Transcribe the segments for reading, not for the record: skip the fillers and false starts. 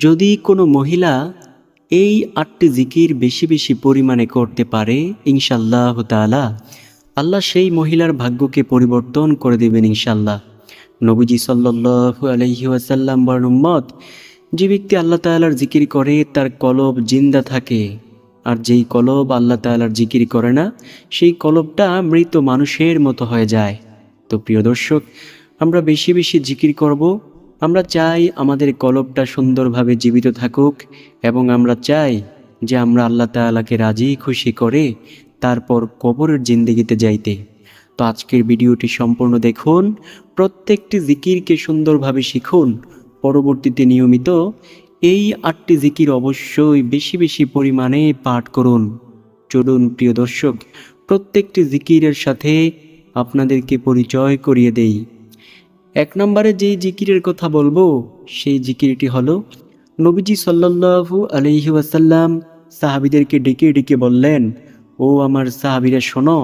যদি কোনো মহিলা এই ৮টি জিকির বেশি বেশি পরিমাণে করতে পারে, ইনশাআল্লাহ তাআলা আল্লাহ সেই মহিলার ভাগ্যকে পরিবর্তন করে দেবেন ইনশাআল্লাহ। নবীজি সাল্লাল্লাহু আলাইহি ওয়াসাল্লাম বলেন, উম্মত, যে ব্যক্তি আল্লাহ তাআলার জিকির করে তার কলব জিন্দা থাকে, আর যেই কলব আল্লাহ তাআলার জিকির করে না সেই কলবটা মৃত মানুষের মতো হয়ে যায়। তো প্রিয় দর্শক, আমরা বেশি বেশি জিকির করব। আমরা চাই আমাদের কলবটা সুন্দরভাবে জীবিত থাকুক, এবং আমরা চাই যে আমরা আল্লাহ তাআলাকে রাজি খুশি করে তারপর কবরের জিন্দেগিতে যাইতে। তো আজকের ভিডিওটি সম্পূর্ণ দেখুন, প্রত্যেকটি জিকিরকে সুন্দরভাবে শিখুন, পরবর্তীতে নিয়মিত এই ৮টি জিকির অবশ্যই বেশি বেশি পরিমাণে পাঠ করুন। চলুন প্রিয় দর্শক, প্রত্যেকটি জিকিরের সাথে আপনাদেরকে পরিচয় করিয়ে দেই। ১ নম্বরে যেই জিকিরের কথা বলবো সেই জিকিরটি হলো, নবীজি সাল্লাল্লাহু আলাইহি ওয়াসাল্লাম সাহাবীদেরকে ডেকে ডেকে বললেন, ও আমার সাহাবীরা শোনো,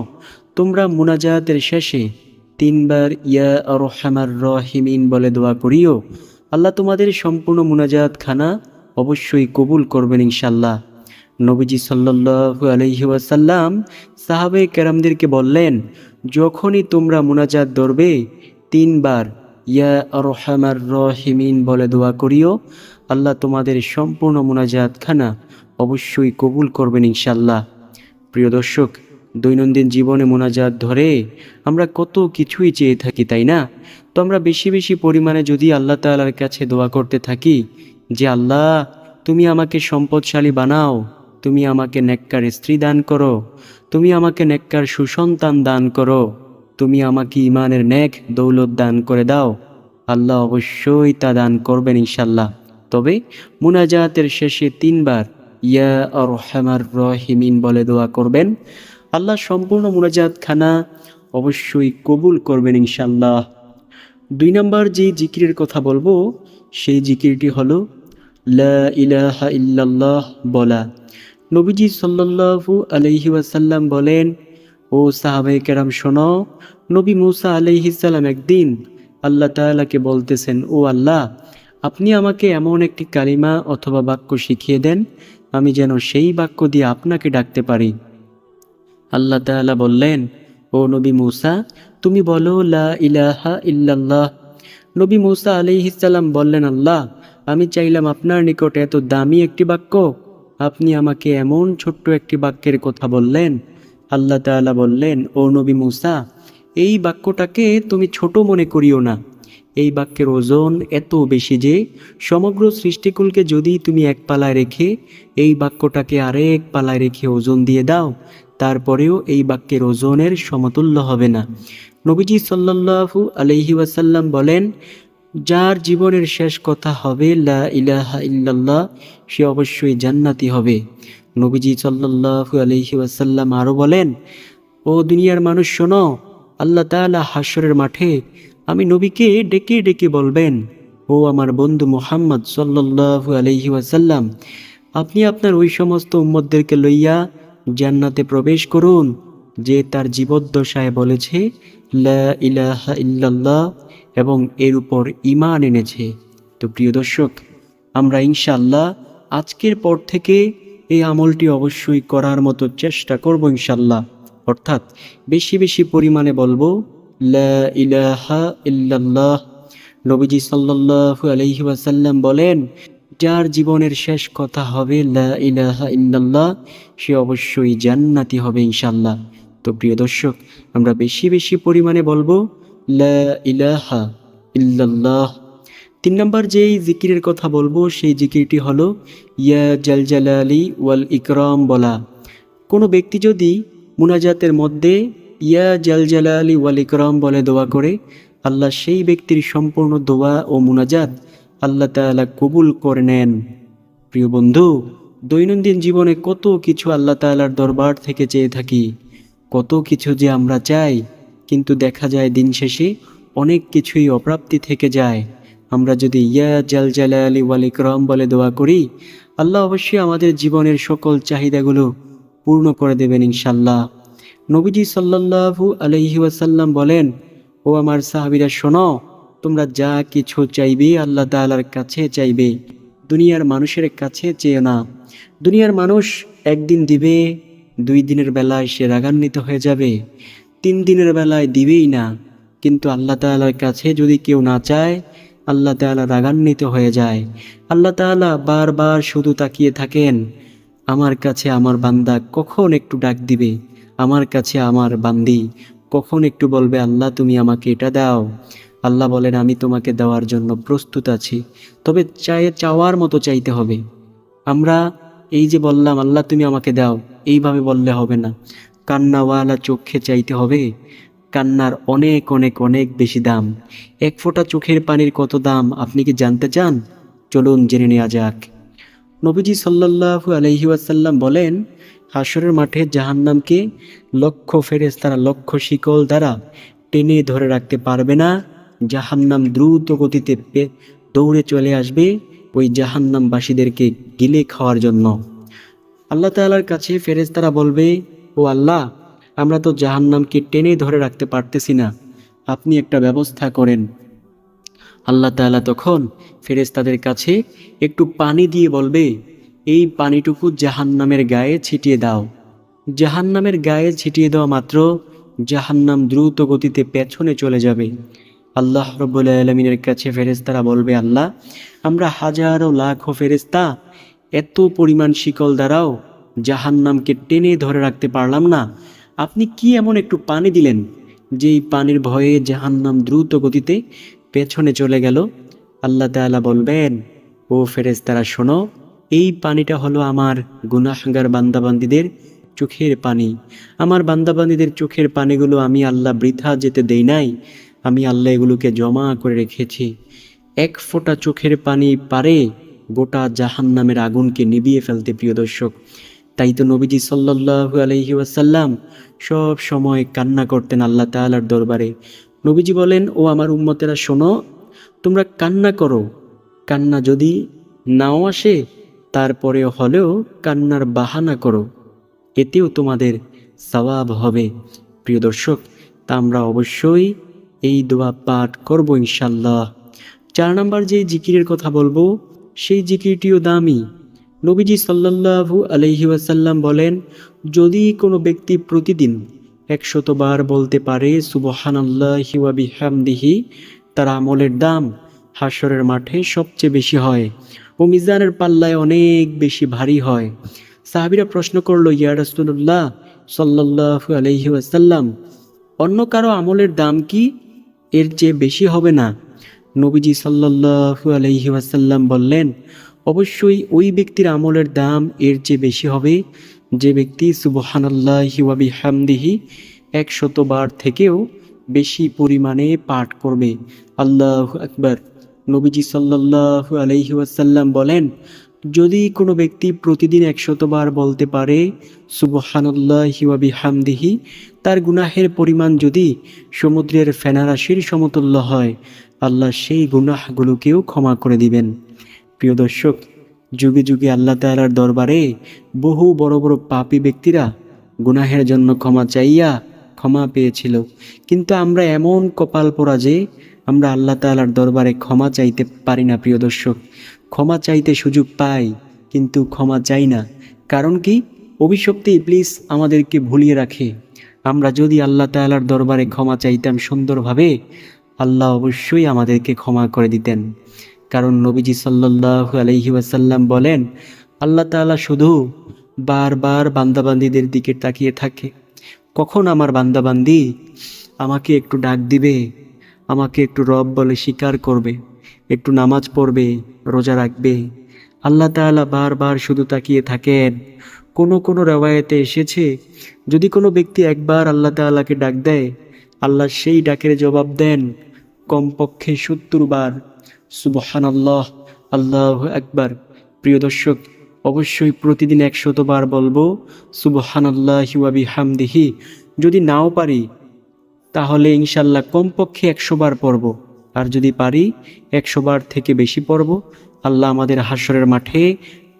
তোমরা মুনাজাতের শেষে ৩ বার ইয়া আরহামার রাহিমিন বলে দোয়া করিও। আল্লাহ তোমাদের সম্পূর্ণ মুনাজাত খানা অবশ্যই কবুল করবেন ইনশাআল্লাহ। নবীজি সাল্লাল্লাহু আলাইহি ওয়াসাল্লাম সাহাবে কেরামদেরকে বললেন, যখনই তোমরা মুনাজাত ধরবে ৩ বার ইয়া আরহামার রাহিমিন বলে দোয়া করিও, আল্লাহ তোমাদের সম্পূর্ণ মুনাজাত খানা অবশ্যই কবুল করবেন ইনশাআল্লাহ। প্রিয় দর্শক, দৈনন্দিন জীবনে মুনাজাত ধরে আমরা কত কিছুই চেয়ে থাকি, তাই না? তো আমরা বেশি বেশি পরিমাণে যদি আল্লাহ তাআলার কাছে দোয়া করতে থাকি যে, আল্লাহ তুমি আমাকে সম্পদশালী বানাও, তুমি আমাকে নেককার স্ত্রী দান করো, তুমি আমাকে নেককার সুসন্তান দান করো, তুমি আমাকে ইমানের নেক দৌলত দান করে দাও, আল্লাহ অবশ্যই তা দান করবেন ইনশাআল্লাহ। তবে মুনাজাতের শেষে ৩ বার ইয়া আরহামার রাহিমিন বলে দোয়া করবেন, আল্লাহ সম্পূর্ণ মুনাজাত খানা অবশ্যই কবুল করবেন ইনশাআল্লাহ। ২ নম্বর যে জিকিরের কথা বলবো সেই জিকিরটি হলো লা ইলাহা ইল্লাল্লাহ বলা। নবীজি সাল্লাল্লাহু আলাইহি ওয়াসাল্লাম বলেন, ও সাহাবায়ে কেরাম শোনো, নবী মূসা আলাইহিস সালাম একদিন আল্লাহ তাআলাকে বলতেছেন, ও আল্লাহ, আপনি আমাকে এমন একটি কালিমা অথবা বাক্য শিখিয়ে দেন আমি যেন সেই বাক্য দিয়ে আপনাকে ডাকতে পারি। আল্লাহ তাআলা বললেন, ও নবী মূসা, তুমি বলো লা ইলাহা ইল্লাল্লাহ। নবী মূসা আলাইহিস সালাম বললেন, আল্লাহ, আমি চাইলাম আপনার নিকট এত দামি একটি বাক্য, আপনি আমাকে এমন ছোট্ট একটি বাক্যের কথা বললেন। আল্লাহ তাআলা বললেন, ও নবী মূসা, এই বাক্যটাকে তুমি ছোট মনে করিও না। এই বাক্যের ওজন এত বেশি যে সমগ্র সৃষ্টিকুলকে যদি তুমি এক পালায় রেখে এই বাক্যটাকে আরেক পালায় রেখে ওজন দিয়ে দাও, তারপরেও এই বাক্যের ওজনের সমতুল্য হবে না। নবীজি সাল্লাল্লাহু আলাইহি ওয়াসাল্লাম বলেন, যার জীবনের শেষ কথা হবে লা ইলাহা ইল্লাল্লাহ, সে অবশ্যই জান্নাতি হবে। নবীজি সাল্লাল্লাহু আলাইহি ওয়াসাল্লাম আরও বলেন, ও দুনিয়ার মানুষ শোনো, আল্লাহ তাআলা হাশরের মাঠে আমি নবীকে ডেকে ডেকে বলবেন, ও আমার বন্ধু মুহাম্মদ সাল্লাল্লাহু আলাইহি ওয়াসাল্লাম, আপনি আপনার ওই সমস্ত উম্মতদেরকে লইয়া জান্নাতে প্রবেশ করুন যে তার জীবদ্দশায় বলেছে লা ইলাহা ইল্লাল্লাহ এবং এর উপর ঈমান এনেছে। তো প্রিয় দর্শক, আমরা ইনশাআল্লাহ আজকের পর থেকে এই আমলটি অবশ্যই করার মতো চেষ্টা করব ইনশাআল্লাহ। অর্থাৎ বেশি বেশি পরিমাণে বলবো লা ইলাহা ইল্লাল্লাহ। নবীজি সাল্লাল্লাহু আলাইহি ওয়াসাল্লাম বলেন, যার জীবনের শেষ কথা হবে লা ইলাহা ইল্লাল্লাহ, সে অবশ্যই জান্নাতি হবে ইনশাআল্লাহ। তো প্রিয় দর্শক, আমরা বেশি বেশি পরিমাণে বলবো লা ইলাহা ইল্লাল্লাহ। ৩ নম্বর যেই জিকিরের কথা বলবো সেই জিকিরটি হলো ইয়া জাল জালালি ওয়াল ইকরাম বলা। কোনো ব্যক্তি যদি মুনাজাতের মধ্যে ইয়া জাল জালালি ওয়াল ইকরাম বলে দোয়া করে, আল্লাহ সেই ব্যক্তির সম্পূর্ণ দোয়া ও মুনাজাত আল্লাহ তাআলা কবুল করে নেন। প্রিয় বন্ধু, দৈনন্দিন জীবনে কত কিছু আল্লাহ তাআলার দরবার থেকে চেয়ে থাকি, কত কিছু যে আমরা চাই, কিন্তু দেখা যায় দিন শেষে অনেক কিছুই অপ্রাপ্তি থেকে যায়। আমরা যদি ইয়া জাল জালালি ওয়াল ইকরাম বলে দোয়া করি, আল্লাহ অবশ্যই আমাদের জীবনের সকল চাহিদাগুলো পূর্ণ করে দেবেন ইনশাআল্লাহ। নবীজি সাল্লাল্লাহু আলাইহি ওয়াসাল্লাম বলেন, ও আমার সাহাবীরা শোনো, তোমরা যা কিছু চাইবে আল্লাহ তাআলার কাছে চাইবে, দুনিয়ার মানুষের কাছে চেয়ে না। দুনিয়ার মানুষ একদিন দিবে, 2 দিনের বেলায় সে রাগান্বিত হয়ে যাবে, 3 দিনের বেলায় দিবেই না। কিন্তু আল্লাহ তাআলার কাছে যদি কেউ না চায়, আল্লাহ তাআলা রাগান্বিত হয়ে যায়। আল্লাহ তাআলা বারবার শুধু তাকিয়ে থাকেন, আমার কাছে আমার বান্দা কখন একটু ডাক দিবে, আমার কাছে আমার বান্দি কখন একটু বলবে আল্লাহ তুমি আমাকে এটা দাও। আল্লাহ বলেন আমি তোমাকে দেওয়ার জন্য প্রস্তুত আছি, তবে চাওয়ার মতো চাইতে হবে। আমরা এই যে বললাম আল্লাহ তুমি আমাকে দাও, এইভাবে বললে হবে না, কান্নাওয়ালা চোখে চাইতে হবে। কান্নার অনেক অনেক অনেক বেশি দাম। এক ফোঁটা চোখের পানির কত দাম আপনি কি জানতে চান? চলুন জেনে নেওয়া যাক। নবীজি সাল্লাল্লাহু আলাইহি ওয়াসাল্লাম বলেন, হাশরের মাঠে জাহান্নামকে লক্ষ ফেরেশতারা লক্ষ শিকল দ্বারা টেনে ধরে রাখতে পারবে না। জাহান্নাম দ্রুত গতিতে দৌড়ে চলে আসবে ওই জাহান্নামবাসীদেরকে গিলে খাওয়ার জন্য। আল্লাহ তাআলার কাছে ফেরেশতারা বলবে, ও আল্লাহ, আমরা তো জাহান্নামকে টেনে ধরে রাখতে পারতেছি না, আপনি একটা ব্যবস্থা করেন। আল্লাহ তাআলা তখন ফেরেশতাদের কাছে একটু পানি দিয়ে বলবে, এই পানিটুকু জাহান্নামের গায়ে ছিটিয়ে দাও। জাহান্নামের গায়ে ছিটিয়ে দেওয়া মাত্র জাহান্নাম দ্রুত গতিতে পেছনে চলে যাবে। আল্লাহ রাব্বুল আলামিনের কাছে ফেরেশতারা বলবে, আল্লাহ, আমরা হাজারো লাখো ফেরেশতা এত পরিমাণ শিকল দ্বারাও জাহান্নামকে টেনে ধরে রাখতে পারলাম না, আপনি কি এমন একটু পানি দিলেন যেই পানির ভয়ে জাহান্নাম দ্রুত গতিতে পেছনে চলে গেল? আল্লাহ তাআলা বলবেন, ও ফেরেশতারা শোনো, এই পানিটা হলো আমার গুনাহগার বান্দাবান্দীদের চোখের পানি। আমার বান্দাবান্দীদের চোখের পানিগুলো আমি আল্লাহ বৃথা যেতে দেই নাই, আমি আল্লাহ এগুলোকে জমা করে রেখেছি। এক ফোঁটা চোখের পানি পারে গোটা জাহান্নামের আগুনকে নিভিয়ে ফেলতে, প্রিয় দর্শক। তাই তো নবীজি সাল্লাল্লাহু আলাইহি ওয়াসাল্লাম সব সময় কান্না করতেন আল্লাহ তাআলার দরবারে। নবীজি বলেন, ও আমার উম্মতেরা শোনো, তোমরা কান্না করো, কান্না যদি নাও আসে তারপরে হলেও কান্নার বাহানা করো, এতেও তোমাদের সওয়াব হবে। প্রিয় দর্শক, তা আমরা অবশ্যই এই দোয়া পাঠ করব ইনশাল্লাহ। 4 নম্বর যে জিকিরের কথা বলবো, সেই জিকিরটিও দামি। নবীজি সাল্লাল্লাহু আলাইহি ওয়াসাল্লাম বলেন, যদি কোনো ব্যক্তি প্রতিদিন 100 বার বলতে পারে সুবহানাল্লাহি ওয়া বিহামদিহি, তার আমলের দাম হাশরের মাঠে সবচেয়ে বেশি হয় ও মিজানের পাল্লায় অনেক বেশি ভারী হয়। সাহাবীরা প্রশ্ন করল, ইয়া রাসূলুল্লাহ সাল্লাল্লাহু আলাইহি ওয়াসাল্লাম, অন্য কারো আমলের দাম কি এর চেয়ে বেশি হবে না? নবীজি সাল্লাল্লাহু আলাইহি ওয়াসাল্লাম বললেন, অবশ্যই ওই ব্যক্তির আমলের দাম এর চেয়ে বেশি হবে যে ব্যক্তি সুবহানাল্লাহি ওয়া বিহামদিহি 100 বার থেকেও বেশি পরিমাণে পাঠ করবে। আল্লাহু আকবার। নবীজি সাল্লাল্লাহু আলাইহি ওয়াসাল্লাম বলেন, যদি কোনো ব্যক্তি প্রতিদিন 100 বার বলতে পারে সুবহানাল্লাহি ওয়া বিহামদিহি, তার গুনাহের পরিমাণ যদি সমুদ্রের ফেনারাশির সমতুল্য হয়, আল্লাহ সেই গুনাহগুলোকেও ক্ষমা করে দিবেন। প্রিয় দর্শক, যুগে যুগে আল্লাহ তাআলার দরবারে বহু বড় বড় পাপী ব্যক্তিরা গুনাহের জন্য ক্ষমা চাইয়া ক্ষমা পেয়েছিল, কিন্তু আমরা এমন কপাল পোড়া যে আমরা আল্লাহ তাআলার দরবারে ক্ষমা চাইতে পারি না। প্রিয় দর্শক, ক্ষমা চাইতে সুযোগ পাই কিন্তু ক্ষমা চাই না। কারণ কি? অভিশপ্ত ইবলিস আমাদেরকে ভুলিয়ে রাখে। আমরা যদি আল্লাহ তাআলার দরবারে ক্ষমা চাইতাম সুন্দরভাবে, আল্লাহ অবশ্যই আমাদেরকে ক্ষমা করে দিতেন। কারণ নবীজি সাল্লাল্লাহু আলাইহি ওয়াসাল্লাম বলেন, আল্লাহ তাআলা শুধু বারবার বান্দাবান্দীদের দিকে তাকিয়ে থাকে, কখন আমার বান্দাবান্দি আমাকে একটু ডাক দিবে, আমাকে একটু রব বলে স্বীকার করবে, একটু নামাজ পড়বে, রোজা রাখবে। আল্লাহ তাআলা বারবার শুধু তাকিয়ে থাকেন। কোনো কোনো রওয়ায়েতে এসেছে, যদি কোনো ব্যক্তি একবার আল্লাহ তাআলাকে ডাক দেয়, আল্লাহ সেই ডাকের জবাব দেন কমপক্ষে 70 বার। সুবহানাল্লাহ, আল্লাহু আকবার। প্রিয় দর্শক, অবশ্যই প্রতিদিন 100 বার বলবো সুবহানাল্লাহি ওয়া বিহামদিহি। যদি নাও পারি তাহলে ইনশাল্লাহ কমপক্ষে 100 বার পড়ব, আর যদি পারি 100 বার থেকে বেশি পড়ব। আল্লাহ আমাদের হাশরের মাঠে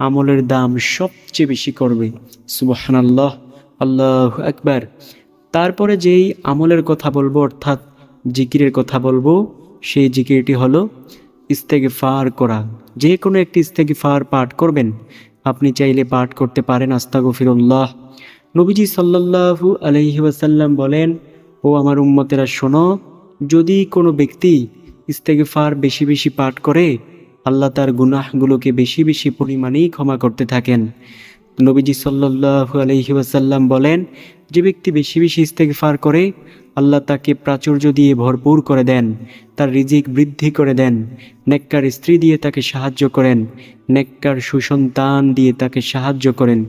আমলের দাম সবচেয়ে বেশি করবে। সুবহানাল্লাহ, আল্লাহু আকবার। তারপরে যেই আমলের কথা বলবো, অর্থাৎ জিকিরের কথা বলবো, সেই জিকিরটি হলো ইস্তেগফার করা। যে কোনো একটি ইস্তেগফার পাঠ করবেন। আপনি চাইলে পাঠ করতে পারেন আস্তাগফিরুল্লাহ। নবীজি সাল্লাল্লাহু আলাইহি ওয়াসাল্লাম বলেন, ও আমার উম্মতেরা শোনো, যদি কোনো ব্যক্তি ইস্তেগফার বেশি বেশি পাঠ করে, আল্লাহ তার গুনাহগুলোকে বেশি বেশি পরিমাণেই ক্ষমা করতে থাকেন। নবীজি সাল্লাল্লাহু আলাইহি ওয়াসাল্লাম বলেন, যে ব্যক্তি বেশি বেশি ইস্তেগফার করে, আল্লাহ তাকে প্রাচুর্য দিয়ে ভরপুর করে দেন, তার রিজিক বৃদ্ধি করে দেন, নেককার স্ত্রী দিয়ে তাকে সাহায্য করেন, নেককার সুসন্তান দিয়ে তাকে সাহায্য করেন,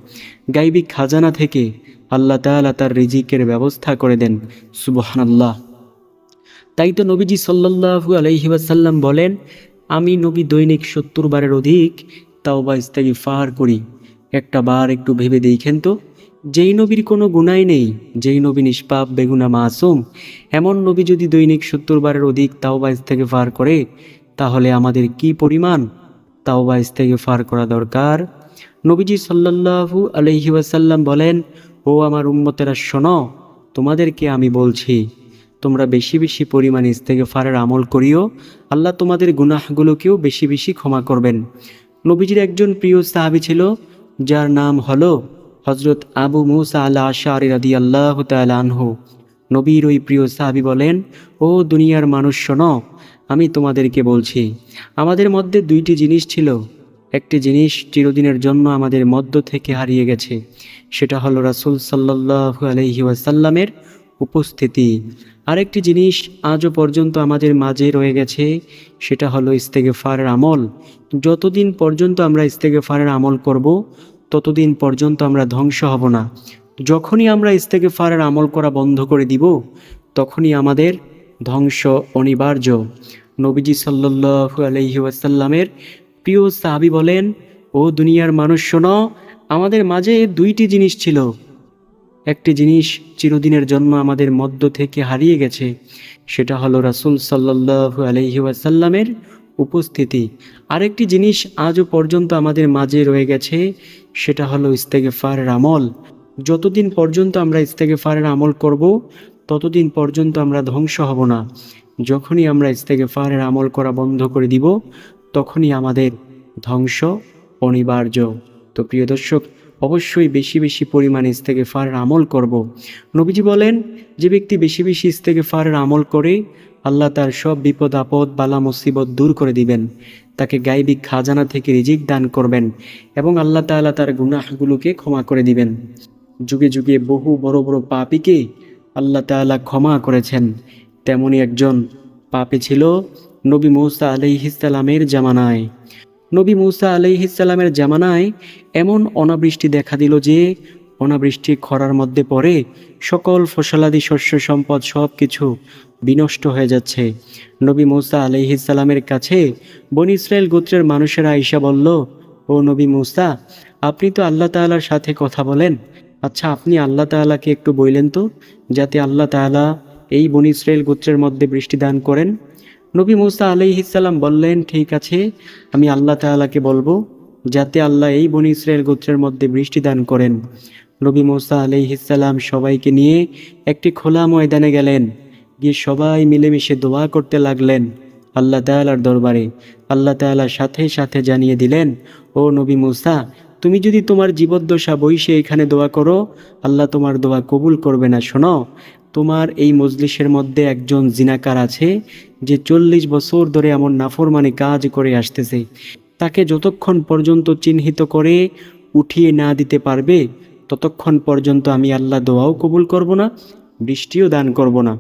গায়বী খাজানা থেকে আল্লাহ তাআলা তার রিজিকের ব্যবস্থা করে দেন। সুবহানাল্লাহ। তাই তো নবীজি সাল্লাল্লাহু আলাইহি ওয়াসাল্লাম বলেন, আমি নবী দৈনিক 70 বারের অধিক তাওবা ইস্তেগফার করি। একটা বার একটু ভেবে দেখেন তো, যেই নবীর কোনো গুনাহ নেই, যেই নবী নিষ্পাপ বেগুনা মাসুম, এমন নবী যদি দৈনিক 70 বারের অধিক তাওবা ইস্তেগফার করে, তাহলে আমাদের কি পরিমাণ তাওবা ইস্তেগফার করা দরকার। নবীজি সাল্লাল্লাহু আলাইহি ওয়াসাল্লাম বলেন, ও আমার উম্মতেরা শোনো, তোমাদেরকে আমি বলছি, তোমরা বেশি বেশি পরিমাণে ইস্তেগফারের আমল করিও, আল্লাহ তোমাদের গুনাহগুলোকেও বেশি বেশি ক্ষমা করবেন। নবীজির একজন প্রিয় সাহাবী ছিল, যার নাম হলো হযরত আবু মুসা আল আশআরী রাদিয়াল্লাহু তাআলা আনহু। নবীর ওই প্রিয় সাহাবী বলেন, ও দুনিয়ার মানুষ শোনো, আমি তোমাদেরকে বলছি, আমাদের মধ্যে দুইটি জিনিস ছিল। একটি জিনিস চিরদিনের জন্য আমাদের মধ্য থেকে হারিয়ে গেছে, সেটা হলো রাসূল সাল্লাল্লাহু আলাইহি ওয়াসাল্লামের উপস্থিতি। আরেকটি জিনিস আজও পর্যন্ত আমাদের মাঝে রয়ে গেছে, সেটা হলো ইস্তেগফারের আমল। যতদিন পর্যন্ত আমরা ইস্তেগফারের আমল করব, ততদিন পর্যন্ত আমরা ধ্বংস হব না। যখনই আমরা ইস্তেগফারের আমল করা বন্ধ করে দিব, তখনই আমাদের ধ্বংস অনিবার্য। নবীজি সাল্লাল্লাহু আলাইহি ওয়াসাল্লামের প্রিয় সাহাবী বলেন, ও দুনিয়ার মানুষ শোনো, আমাদের মাঝে দুইটি জিনিস ছিল। একটি জিনিস চিরদিনের জন্য আমাদের মধ্য থেকে হারিয়ে গেছে, সেটা হলো রাসূল সাল্লাল্লাহু আলাইহি ওয়াসাল্লামের উপস্থিতি। আরেকটি জিনিস আজও পর্যন্ত আমাদের মাঝে রয়ে গেছে, সেটা হলো ইস্তেগফারের আমল। যতদিন পর্যন্ত আমরা ইস্তেগফারের আমল করব, ততদিন পর্যন্ত আমরা ধ্বংস হব না। যখনই আমরা ইস্তেগফারের আমল করা বন্ধ করে দিব, তখনই আমাদের ধ্বংস অনিবার্য। তো প্রিয় দর্শক, অবশ্যই বেশি বেশি পরিমাণে ইস্তেগফারের আমল করব। নবীজি বলেন, যে ব্যক্তি বেশি বেশি ইস্তেগফারের আমল করে, আল্লাহ তার সব বিপদ আপদ বালা মুসিবত দূর করে দিবেন, তাকে গায়বী খাজানা থেকে রিজিক দান করবেন, এবং আল্লাহ তাআলা তার গুনাহগুলোকে ক্ষমা করে দিবেন। যুগে যুগে বহু বড় বড় পাপীকে আল্লাহ তাআলা ক্ষমা করেছেন। তেমনি একজন পাপী ছিল নবী মূসা আলাইহিস সালামের জামানায়। নবী মূসা আলাইহিস সালামের জামানায় এমন অনাবৃষ্টি দেখা দিল যে অনাবৃষ্টি খরার মধ্যে পড়ে সকল ফসলাদি শস্য সম্পদ সব কিছু বিনষ্ট হয়ে যাচ্ছে। নবী মূসা আলাইহিস সালামের কাছে বনী ইসরাইল গোত্রের মানুষেরা আইসা বলল, ও নবী মূসা, আপনি তো আল্লাহ তাআলার সাথে কথা বলেন, আচ্ছা আপনি আল্লাহ তাআলাকে একটু বললেন তো, যাতে আল্লাহ তাআলা এই বনী ইসরাইল গোত্রের মধ্যে বৃষ্টি দান করেন। নবী মূসা আলাইহিস সালাম বললেন, ঠিক আছে, আমি আল্লাহ তাআলাকে বলবো যাতে আল্লাহ এই বনী ইসরাইল গোত্রের মধ্যে বৃষ্টি দান করেন। নবী মূসা আলাইহিস সালাম সবাইকে নিয়ে একটি খোলা ময়দানে গেলেন, গিয়ে সবাই মিলেমিশে দোয়া করতে লাগলেন আল্লাহ তাআলার দরবারে। আল্লাহ তাআলা সাথে সাথে জানিয়ে দিলেন, ও নবী মূসা, তুমি যদি তোমার জীবদ্দশা বইসে এখানে দোয়া করো, আল্লাহ তোমার দোয়া কবুল করবে না। শোনো, তোমার এই মজলিসের মধ্যে একজন জিনাকার আছে, যে 40 বছর ধরে এমন নাফরমানি কাজ করে আসতেছে। তাকে যতক্ষণ পর্যন্ত চিহ্নিত করে উঠিয়ে না দিতে পারবে, ততক্ষণ পর্যন্ত আমি আল্লাহ দোয়াও কবুল করব না, বৃষ্টিও দান করব না।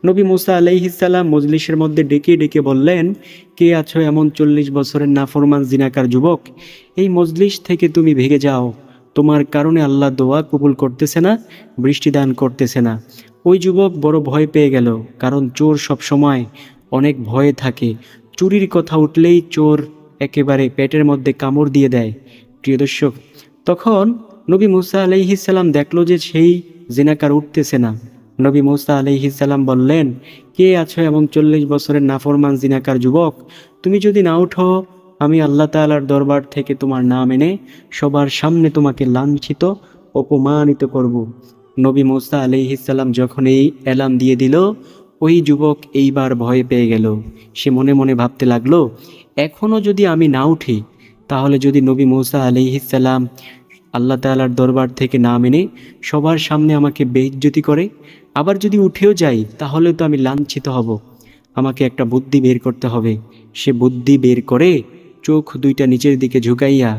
নবী মূসা আলাইহিস সালাম মজলিসের মধ্যে ডেকে ডেকে বললেন, কে আছো এমন 40 বছরের নাফরমান জিনাকার যুবক? এই মজলিস থেকে তুমি ভেগে যাও, তোমার কারণে আল্লাহ দোয়া কবুল করতেছে না, বৃষ্টি দান করতেছে না। ওই যুবক বড় ভয় পেয়ে গেল, কারণ চোর সব সময় অনেক ভয়ে থাকে। চুরির কথা উঠলেই চোর একেবারে পেটের মধ্যে কামড় দিয়ে দেয়। প্রিয় দর্শক, তখন নবী মূসা আলাইহিস সালাম দেখলো যে সেই জিনাকার উঠতেছে না। নবী মূসা আলাইহিস সালাম বললেন, কে আছো এমন 40 বছরের নাফরমান জিনাকার যুবক? তুমি যদি না উঠো, আমি আল্লাহ তাআলার দরবার থেকে তোমার নাম এনে সবার সামনে তোমাকে লাঞ্ছিত অপমানিত করব। নবী মূসা আলাইহিস সালাম যখন এই এলান দিয়ে দিল, ওই যুবক এইবার ভয় পেয়ে গেল। সে মনে মনে ভাবতে লাগলো, এখনও যদি আমি না উঠি, তাহলে যদি নবী মূসা আলাইহিসসালাম আল্লাহ তাআলার দরবার থেকে না মেনে সবার সামনে আমাকে বেইজ্জতি করে, আবার যদি উঠেও যাই, তাহলে তো আমি লাঞ্ছিত হব। আমাকে একটা বুদ্ধি বের করতে হবে। সে বুদ্ধি বের করে চোখ দুইটা নিচের দিকে ঝুঁকাইয়া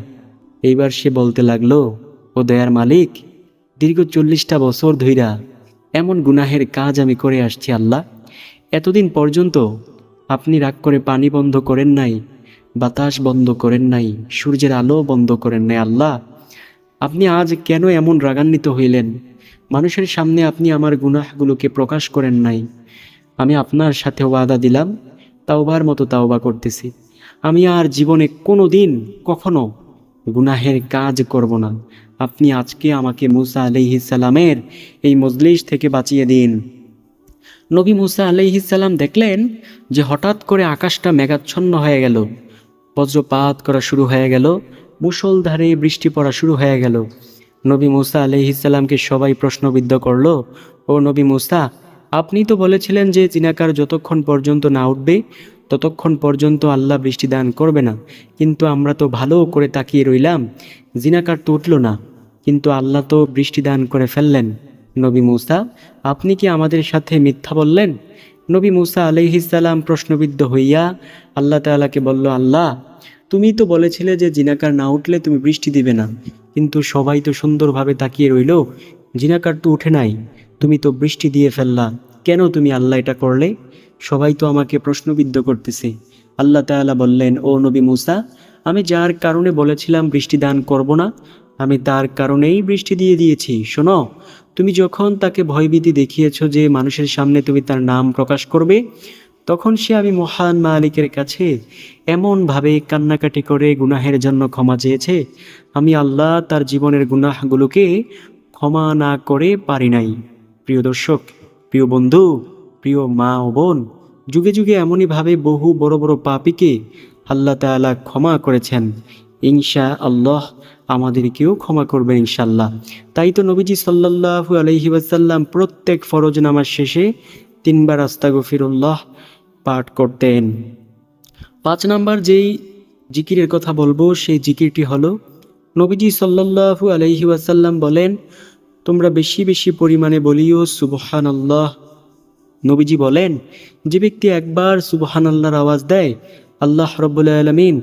এইবার সে বলতে লাগলো, ও দয়ার মালিক, দীর্ঘ 40টা বছর ধইরা এমন গুনাহের কাজ আমি করে আসছি আল্লাহ। এতদিন পর্যন্ত আপনি রাগ করে পানি বন্ধ করেন নাই, বাতাস বন্ধ করেন নাই, সূর্যের আলো বন্ধ করেন নাই আল্লাহ। আপনি আজ কেন এমন রাগান্বিত হইলেন? মানুষের সামনে আপনি আমার গুনাহগুলোকে প্রকাশ করেন নাই। আমি আপনার সাথে ওয়াদা দিলাম, তাওবার মতো তাওবা করতেছি। আমি আর জীবনে কোনো দিন কখনো গুনাহের কাজ করব না। আপনি আজকে আমাকে মূসা আলাইহিস সালামের এই মজলিস থেকে বাঁচিয়ে দিন। নবী মূসা আলাইহিস সালাম দেখলেন যে হঠাৎ করে আকাশটা মেঘাচ্ছন্ন হয়ে গেল, বজ্রপাত করা শুরু হয়ে গেল, মুষলধারে বৃষ্টি পড়া শুরু হয়ে গেল। নবী মূসা আলাইহিস সালামকে সবাই প্রশ্নবিদ্ধ করল, ও নবী মূসা, আপনি তো বলেছিলেন যে জিনাকার যতক্ষণ পর্যন্ত না উঠবে ততক্ষণ পর্যন্ত আল্লাহ বৃষ্টি দান করবে না, কিন্তু আমরা তো ভালো করে তাকিয়ে রইলাম, জিনাকার তো উঠল না, কিন্তু আল্লাহ তো বৃষ্টি দান করে ফেললেন। নবী মূসা, আপনি কি আমাদের সাথে মিথ্যা বললেন? নবী মূসা আলাইহিস সালাম প্রশ্নবিদ্ধ হইয়া আল্লাহ তাআলাকে বলল, আল্লাহ, তুমি তো বলেছিলে যে জিনাকার না উঠলে তুমি বৃষ্টি দিবে না, কিন্তু সবাই তো সুন্দরভাবে তাকিয়ে রইল, জিনাকার তো উঠে নাই, তুমি তো বৃষ্টি দিয়ে ফেললা, কেন তুমি আল্লাহ এটা করলে? সবাই তো আমাকে প্রশ্নবিদ্ধ করতেছে। আল্লাহ তাআলা বললেন, ও নবী মূসা, আমি যার কারণে বলেছিলাম বৃষ্টি দান করব না, আমি তার কারণেই বৃষ্টি দিয়ে দিয়েছি। শোনো, তুমি যখন তাকে ভয়ভীতি দেখিয়েছ যে মানুষের সামনে তুমি তার নাম প্রকাশ করবে, তখন সে আমি মহান মালিকের কাছে এমনভাবে কান্নাকাটি করে গুনাহের জন্য ক্ষমা চেয়েছে, আমি আল্লাহ তার জীবনের গুনাহগুলোকে ক্ষমা না করে পারি নাই। প্রিয় দর্শক, প্রিয় বন্ধু, প্রিয় মা ও বোন, যুগে যুগে এমনইভাবে বহু বড় বড় পাপীকে আল্লাহ তাআলা ক্ষমা করেছেন। ইনশা আল্লাহ আমাদেরকেও ক্ষমা করবেন ইনশাল্লাহ। তাই তো নবীজি সাল্লাল্লাহু আলাইহি ওয়াসাল্লাম প্রত্যেক ফরজ নামাজ শেষে 3বার আস্তাগফিরুল্লাহ পাঠ করতেন। 5 নাম্বার যেই জিকিরের কথা বলবো, সেই জিকিরটি হলো, নবীজি সাল্লাল্লাহু আলাইহি ওয়াসাল্লাম বলেন, তোমরা বেশি বেশি পরিমাণে বলিও সুবহানাল্লাহ। নবীজি বলেন, যে ব্যক্তি একবার সুবহানাল্লাহর আওয়াজ দেয়, আল্লাহ রাব্বুল আলামিন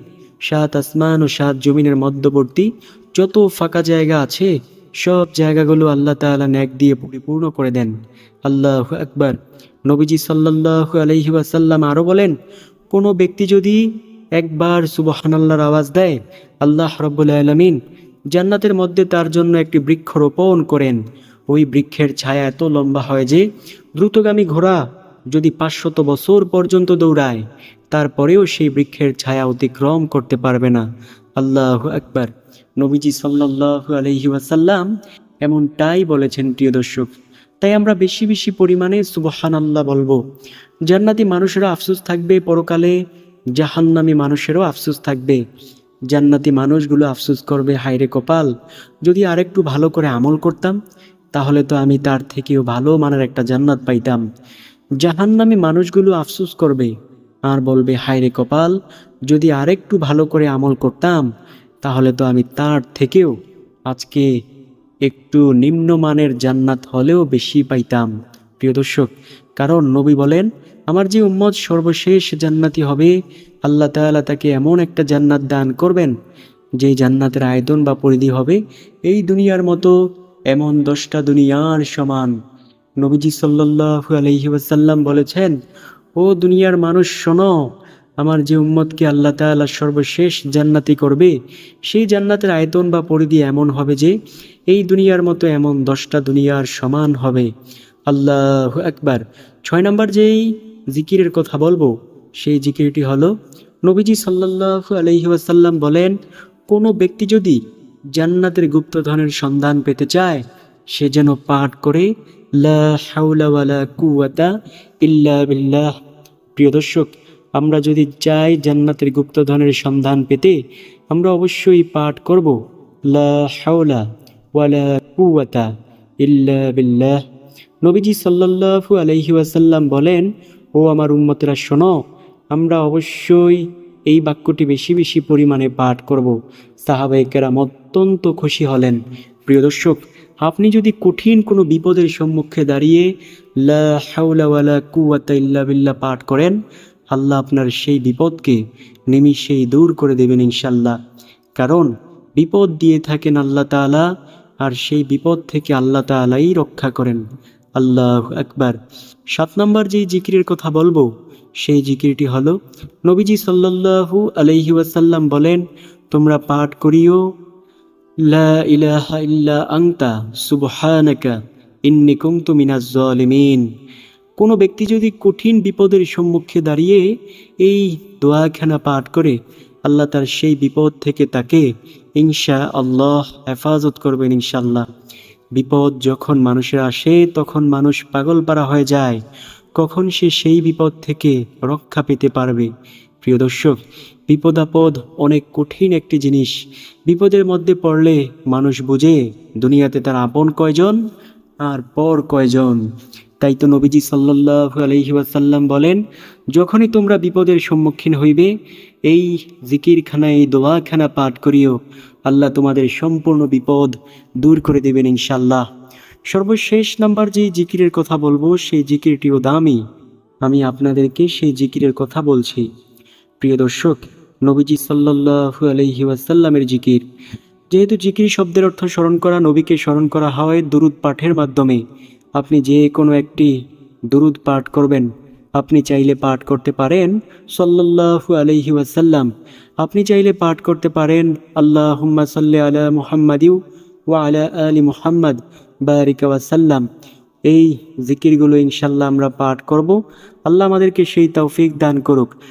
7 আসমান ও 7 জমিনের মধ্যবর্তী যত ফাঁকা জায়গা আছে সব জায়গাগুলো আল্লাহ তাআলা নেক দিয়ে পরিপূর্ণ করে দেন। আল্লাহু আকবার। নবীজি সাল্লাল্লাহু আলাইহি ওয়াসাল্লাম আরও বলেন, কোনো ব্যক্তি যদি একবার সুবহানাল্লাহর আওয়াজ দেয়, আল্লাহ রাব্বুল আলামিন জান্নাতের মধ্যে তার জন্য একটি বৃক্ষ রোপণ করেন। ওই বৃক্ষের ছায়া এত লম্বা হয় যে দ্রুতগামী ঘোড়া যদি 500 বছর পর্যন্ত দৌড়ায়, তারপরেও সেই বৃক্ষের ছায়া অতিক্রম করতে পারবে না। আল্লাহু আকবার। নবীজি সাল্লাল্লাহু আলাইহি ওয়াসাল্লাম এমনটাই বলেছেন। প্রিয় দর্শক, তাই আমরা বেশি বেশি পরিমাণে সুবহানাল্লাহ বলবো। জান্নাতি মানুষেরও আফসোস থাকবে, পরকালে জাহান্নামী মানুষেরও আফসোস থাকবে। জান্নাতি মানুষগুলো আফসোস করবে, হায়রে কপাল, যদি আরেকটু ভালো করে আমল করতাম, তাহলে তো আমি তার থেকেও ভালো মানের একটা জান্নাত পাইতাম। জাহান্নামী মানুষগুলো আফসোস করবে আর বলবে, হায়রে কপাল, যদি আরেকটু ভালো করে আমল করতাম, তাহলে তো আমি তার থেকেও আজকে একটু নিম্নমানের জান্নাত হলেও বেশি পাইতাম। প্রিয় দর্শক, কারণ নবী বলেন, আমার যে উম্মত সর্বশেষ জান্নাতি হবে, আল্লাহ তাআলা তাকে এমন একটা জান্নাত দান করবেন, যেই জান্নাতের আয়তন বা পরিধি হবে এই দুনিয়ার মতো এমন 10টা দুনিয়ার সমান। নবীজি সাল্লাল্লাহু আলাইহি ওয়াসাল্লাম বলেছেন, ও দুনিয়ার মানুষ শোনো, আমার যে উম্মতকে আল্লাহ তাআলা সর্বশেষ জান্নাতি করবে, সেই জান্নাতের আয়তন বা পরিধি এমন হবে যে এই দুনিয়ার মতো এমন 10টা দুনিয়ার সমান হবে। আল্লাহু আকবার। 6 নম্বর যেই জিকিরের কথা বলবো, সেই জিকিরটি হলো, নবীজি সাল্লাল্লাহু আলাইহি ওয়াসাল্লাম বলেন, কোনো ব্যক্তি যদি জান্নাতের গুপ্তধনের সন্ধান পেতে চায়, সে যেন পাঠ করে লা হাওলা ওয়ালা কুওয়াতা ইল্লা বিল্লাহ। প্রিয় দর্শক, আমরা যদি চাই জান্নাতের গুপ্তধনের সন্ধান পেতে, আমরা অবশ্যই পাঠ করব লা হাওলা ওয়ালা কুওয়াতা ইল্লা বিল্লাহ। নবীজি সাল্লাল্লাহু আলাইহি ওয়াসাল্লাম বলেন, ও আমার উম্মতেরা শোনো, আমরা অবশ্যই এই বাক্যটি বেশি বেশি পরিমাণে পাঠ করব। সাহাবায়ে কেরাম অত্যন্ত খুশি হলেন। প্রিয় দর্শক, আপনি যদি কঠিন কোনো বিপদের সম্মুখে দাঁড়িয়ে লা হাওলা ওয়ালা কুওয়াতা ইল্লা বিল্লাহ পাঠ করেন, আল্লাহ আপনার সেই বিপদকে নিমিষেই দূর করে দেবেন ইনশাল্লাহ। কারণ বিপদ দিয়ে থাকেন আল্লাহ তাআলা, আর সেই বিপদ থেকে আল্লাহ তাআলাই রক্ষা করেন। আল্লাহু আকবার। 7 নম্বর যেই জিকিরের কথা বলবো, সেই জিকিরটি হলো নবীজি সাল্লাল্লাহু আলাইহি ওয়াসাল্লাম বলেন, তোমরা পাঠ করিও লা ইলাহা ইল্লা আনতা সুবহানাকা ইন্নী কুনতু মিনাজ জালিমিন। কোনো ব্যক্তি যদি কঠিন বিপদের সম্মুখে দাঁড়িয়ে এই দোয়াখানা পাঠ করে, আল্লাহ তার সেই বিপদ থেকে তাকে ইনশাআল্লাহ হেফাজত করবেন ইনশাআল্লাহ। বিপদ যখন মানুষের আসে তখন মানুষ পাগলপারা হয়ে যায়, কখন সে সেই বিপদ থেকে রক্ষা পেতে পারবে। প্রিয় দর্শক, বিপদ আপদ অনেক কঠিন একটি জিনিস। বিপদের মধ্যে পড়লে মানুষ বুঝে দুনিয়াতে তার আপন কয়জন আর পর কয়জন। তাই তো নবীজি সাল্লাল্লাহু আলাইহি ওয়াসাল্লাম বলেন, যখনই তোমরা বিপদের সম্মুখীন হইবে এই জিকিরখানা, এই দোয়াখানা পাঠ করিও, আল্লাহ তোমাদের সম্পূর্ণ বিপদ দূর করে দেবেন ইনশাল্লাহ। সর্বশেষ নাম্বার যে জিকিরের কথা বলবো, সেই জিকিরটিও দামি। আমি আপনাদেরকে সেই জিকিরের কথা বলছি। প্রিয় দর্শক, নবীজি সাল্লাল্লাহু আলাইহি ওয়াসাল্লামের জিকির। যেহেতু জিকির শব্দের অর্থ স্মরণ করা, নবীকে স্মরণ করা হয় দুরূদ পাঠের মাধ্যমে। আপনি যে কোনো একটি দুরূদ পাঠ করবেন। আপনি চাইলে পাঠ করতে পারেন সাল্লাল্লাহু আলাইহি ওয়াসাল্লাম, আপনি চাইলে পাঠ করতে পারেন আল্লাহুম্মা সাল্লি আলা মুহাম্মাদিউ ওয়া আলা আলি মুহাম্মাদ বারিক ওয়াসাল্লাম। এই জিকিরগুলো ইনশাল্লাহ আমরা পাঠ করব। আল্লাহ আমাদেরকে সেই তৌফিক দান করুক।